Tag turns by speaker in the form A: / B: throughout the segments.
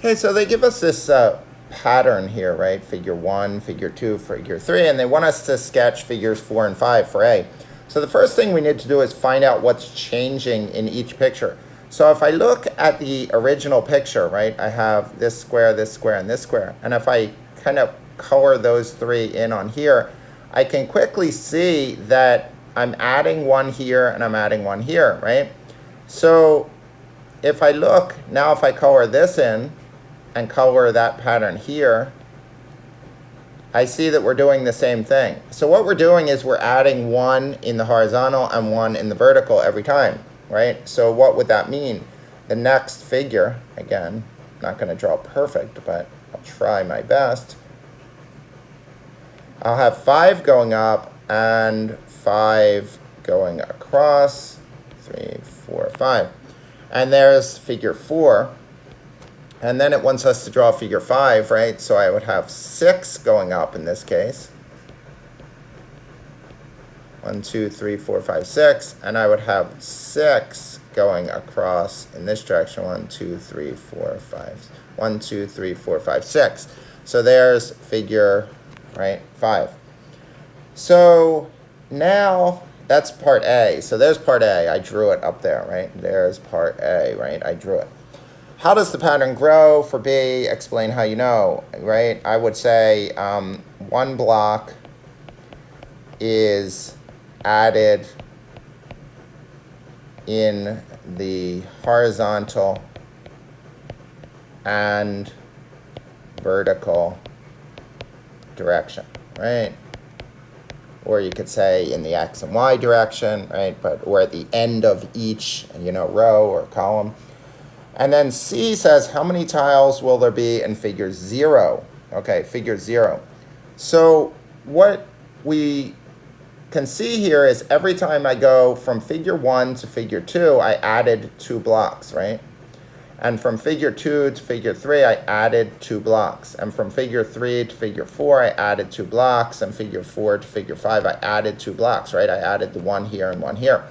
A: Okay, so they give us this pattern here, right? Figure 1, figure 2, figure 3, and they want us to sketch figures 4 and 5 for A. So the first thing we need to do is find out what's changing in each picture. So if I look at the original picture, right, I have this square, and this square. And if I kind of color those three in on here, I can quickly see that I'm adding one here and I'm adding one here, right? So if I look, now if I color this in and color that pattern here, I see that we're doing the same thing. So what we're doing is we're adding one in the horizontal and one in the vertical every time, right? So what would that mean? The next figure, again, I'm not going to draw perfect, but I'll try my best. I'll have 5 going up and 5 going across, 3, 4, 5. And there's figure 4. And then it wants us to draw figure 5, right? So I would have 6 going up in this case. 1, 2, 3, 4, 5, 6. And I would have 6 going across in this direction. 1, 2, 3, 4, 5. 1, 2, 3, 4, 5, 6. So there's figure, right, 5. So now that's part A. So there's part A. I drew it up there, right? There's part A, right? I drew it. How does the pattern grow? For B, explain how you know, right? I would say one block is added in the horizontal and vertical direction, right? Or you could say in the X and Y direction, right? Or at the end of each, row or column. And then C says, how many tiles will there be in figure 0? Okay, figure 0. So what we can see here is every time I go from figure 1 to figure 2, I added 2 blocks, right? And from figure 2 to figure 3, I added 2 blocks. And from figure 3 to figure 4, I added 2 blocks. And figure 4 to figure 5, I added 2 blocks, right? I added the one here and one here.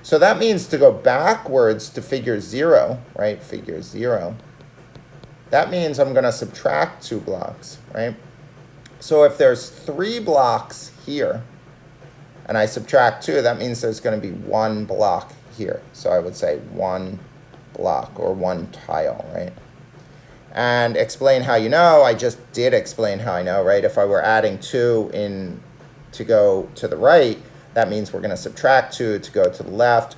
A: So that means to go backwards to figure 0, right, figure 0, that means I'm going to subtract 2 blocks, right? So if there's 3 blocks here, and I subtract 2, that means there's going to be 1 block here. So I would say 1 block or 1 tile, right? And explain how you know. I just did explain how I know, right? If I were adding 2 in to go to the right, that means we're going to subtract 2 to go to the left.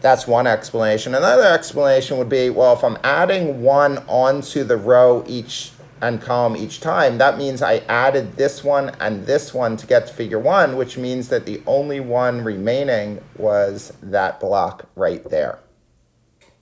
A: That's one explanation. Another explanation would be, well, if I'm adding 1 onto the row each and column each time, that means I added this one and this one to get to figure 1, which means that the only one remaining was that block right there.